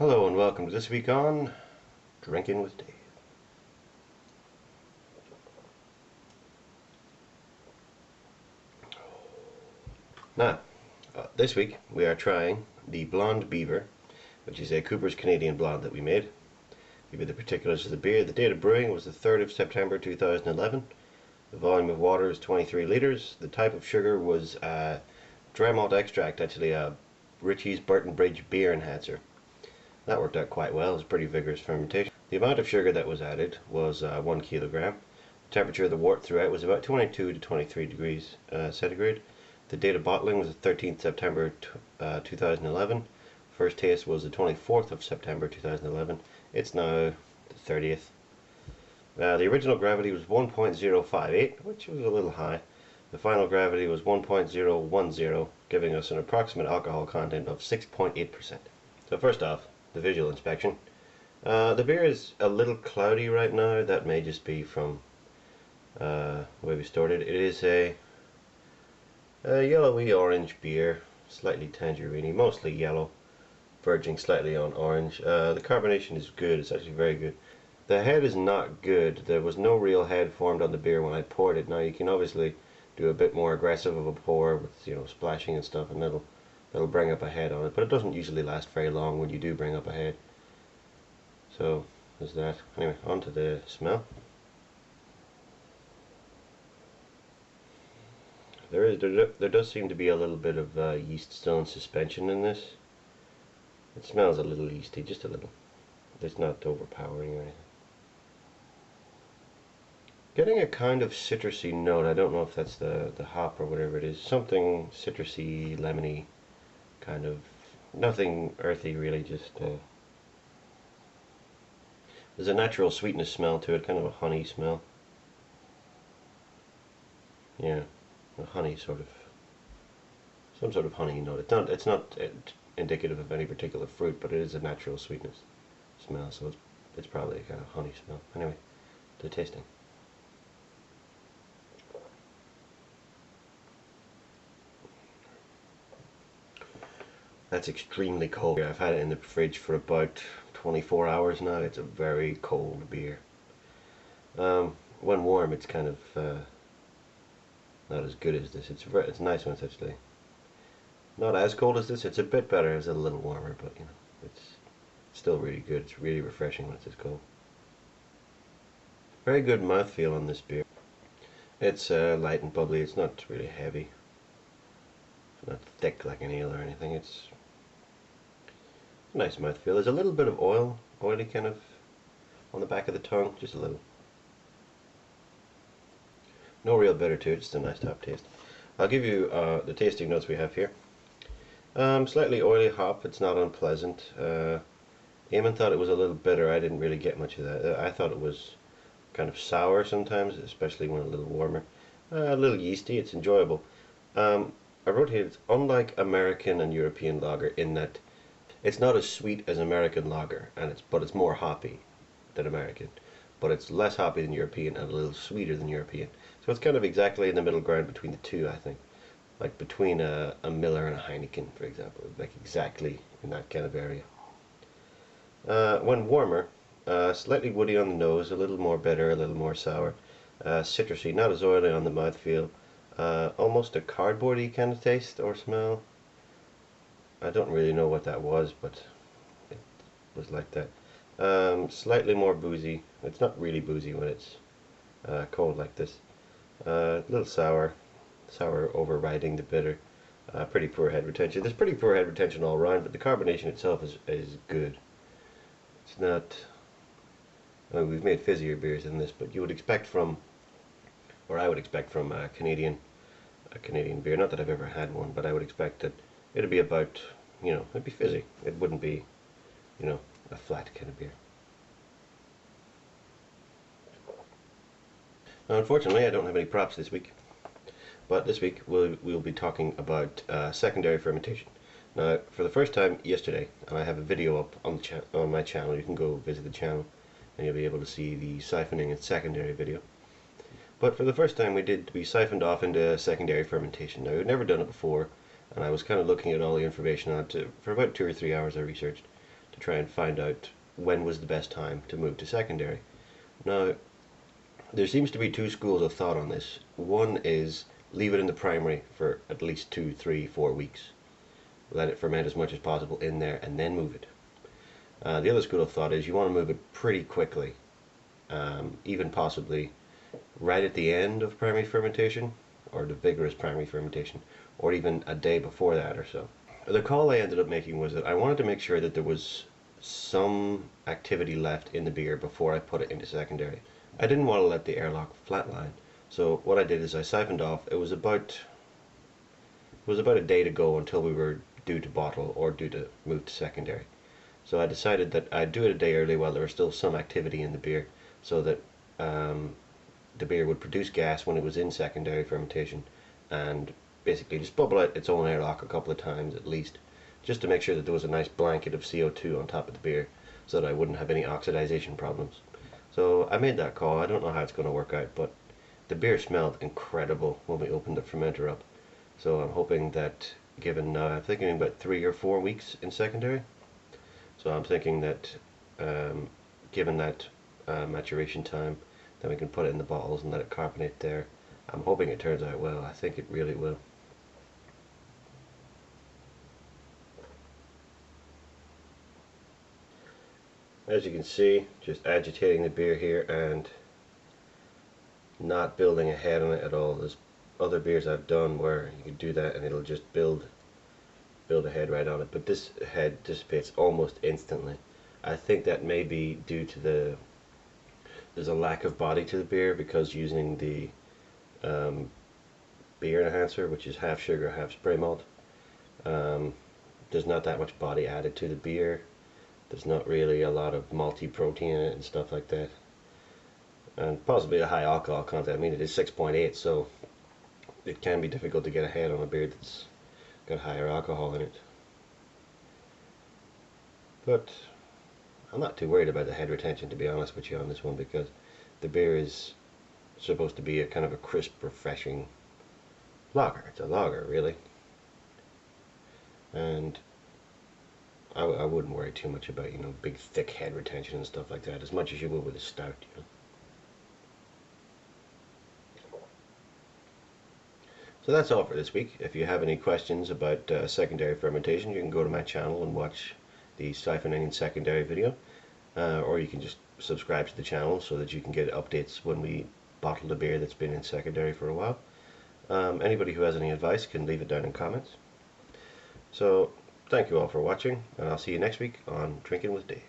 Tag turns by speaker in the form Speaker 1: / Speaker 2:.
Speaker 1: Hello and welcome to this week on Drinking with Dave. Now, this week we are trying the Blonde Beaver, which is a Cooper's Canadian Blonde that we made. Give you the particulars of the beer. The date of brewing was the 3rd of September 2011. The volume of water is 23 litres. The type of sugar was dry malt extract, actually a Ritchie's Burton Bridge beer enhancer. That worked out quite well. It was pretty vigorous fermentation. The amount of sugar that was added was 1 kilogram. The temperature of the wort throughout was about 22 to 23 degrees centigrade. The date of bottling was the 13th September 2011. First taste was the 24th of September 2011. It's now the 30th. The original gravity was 1.058, which was a little high. The final gravity was 1.010, giving us an approximate alcohol content of 6.8%. So first off, the visual inspection. The beer is a little cloudy right now. That may just be from the way we stored it. It is a yellowy orange beer, slightly tangerine-y, mostly yellow, verging slightly on orange. The carbonation is good. It's actually very good. The head is not good. There was no real head formed on the beer when I poured it. Now you can obviously do a bit more aggressive of a pour with, splashing and stuff, and that'll bring up a head on it, but it doesn't usually last very long when you do bring up a head. So there's that. Anyway, on to the smell. There does seem to be a little bit of yeast still in suspension in this. It smells a little yeasty, just a little. It's not overpowering or anything. Getting a kind of citrusy note. I don't know if that's the hop or whatever it is. Something citrusy, lemony, kind of. Nothing earthy really, just there's a natural sweetness smell to it, kind of a honey smell. Yeah, a honey sort of, some sort of honey note. It's not indicative of any particular fruit, but it is a natural sweetness smell, so it's probably a kind of honey smell. Anyway, to tasting. That's extremely cold. I've had it in the fridge for about 24 hours now. It's a very cold beer. When warm, it's kind of not as good as this. It's nice when it's actually not as cold as this. It's a bit better. It's a little warmer, but it's still really good. It's really refreshing when it's this cold. Very good mouthfeel on this beer. It's light and bubbly. It's not really heavy. It's not thick like an ale or anything. It's nice mouthfeel. There's a little bit of oily kind of on the back of the tongue, just a little. No real bitter to it, just a nice top taste. I'll give you the tasting notes we have here. Slightly oily hop. It's not unpleasant. Eamon thought it was a little bitter. I didn't really get much of that. I thought it was kind of sour sometimes, especially when a little warmer. A little yeasty. It's enjoyable. I wrote here, it's unlike American and European lager in that it's not as sweet as American lager, but it's more hoppy than American. But it's less hoppy than European and a little sweeter than European. So it's kind of exactly in the middle ground between the two, I think. Like between a Miller and a Heineken, for example. Like exactly in that kind of area. When warmer, slightly woody on the nose, a little more bitter, a little more sour. Citrusy, not as oily on the mouthfeel. Almost a cardboardy kind of taste or smell. I don't really know what that was, but it was like that. Slightly more boozy. It's not really boozy when it's cold like this. A little sour overriding the bitter. Pretty poor head retention. There's pretty poor head retention all around, but the carbonation itself is good. It's not. I mean, we've made fizzier beers than this, but you would expect from, or I would expect from a Canadian beer. Not that I've ever had one, but I would expect that it'd be about, it'd be fizzy. It wouldn't be, a flat kind of beer. Now, unfortunately, I don't have any props this week, but this week we'll be talking about secondary fermentation. Now, for the first time yesterday, and I have a video up on my channel. You can go visit the channel, and you'll be able to see the siphoning and secondary video. But for the first time, we siphoned off into secondary fermentation. Now, we'd never done it before, and I was kind of looking at all the information on it. For about 2 or 3 hours, I researched to try and find out when was the best time to move to secondary. Now, there seems to be two schools of thought on this. One is leave it in the primary for at least 2, 3, 4 weeks. Let it ferment as much as possible in there and then move it. The other school of thought is you want to move it pretty quickly, even possibly right at the end of primary fermentation, or the vigorous primary fermentation, or even a day before that or so. The call I ended up making was that I wanted to make sure that there was some activity left in the beer before I put it into secondary. I didn't want to let the airlock flatline, so what I did is I siphoned off. It was about a day to go until we were due to bottle or due to move to secondary. So I decided that I'd do it a day early while there was still some activity in the beer, so that the beer would produce gas when it was in secondary fermentation, and basically just bubble out its own airlock a couple of times at least, just to make sure that there was a nice blanket of CO2 on top of the beer, so that I wouldn't have any oxidization problems. So I made that call. I don't know how it's going to work out, but the beer smelled incredible when we opened the fermenter up. So I'm hoping that, given I'm thinking about 3 or 4 weeks in secondary, so I'm thinking that given that maturation time, then we can put it in the bottles and let it carbonate there. I'm hoping it turns out well. I think it really will. As you can see, just agitating the beer here and not building a head on it at all. There's other beers I've done where you can do that and it'll just build a head right on it, but this head dissipates almost instantly. I think that may be due to there's a lack of body to the beer, because using the beer enhancer, which is half sugar, half spray malt, there's not that much body added to the beer. There's not really a lot of malty protein in it and stuff like that, and possibly a high alcohol content. I mean, it is 6.8, so it can be difficult to get a head on a beer that's got higher alcohol in it. But I'm not too worried about the head retention, to be honest with you, on this one, because the beer is supposed to be a kind of a crisp, refreshing lager. It's a lager, really, and I wouldn't worry too much about, big thick head retention and stuff like that, as much as you would with a stout. So that's all for this week. If you have any questions about secondary fermentation, you can go to my channel and watch the siphoning and secondary video, or you can just subscribe to the channel so that you can get updates when we bottle the beer that's been in secondary for a while. Anybody who has any advice can leave it down in comments. So thank you all for watching, and I'll see you next week on Drinking with Dave.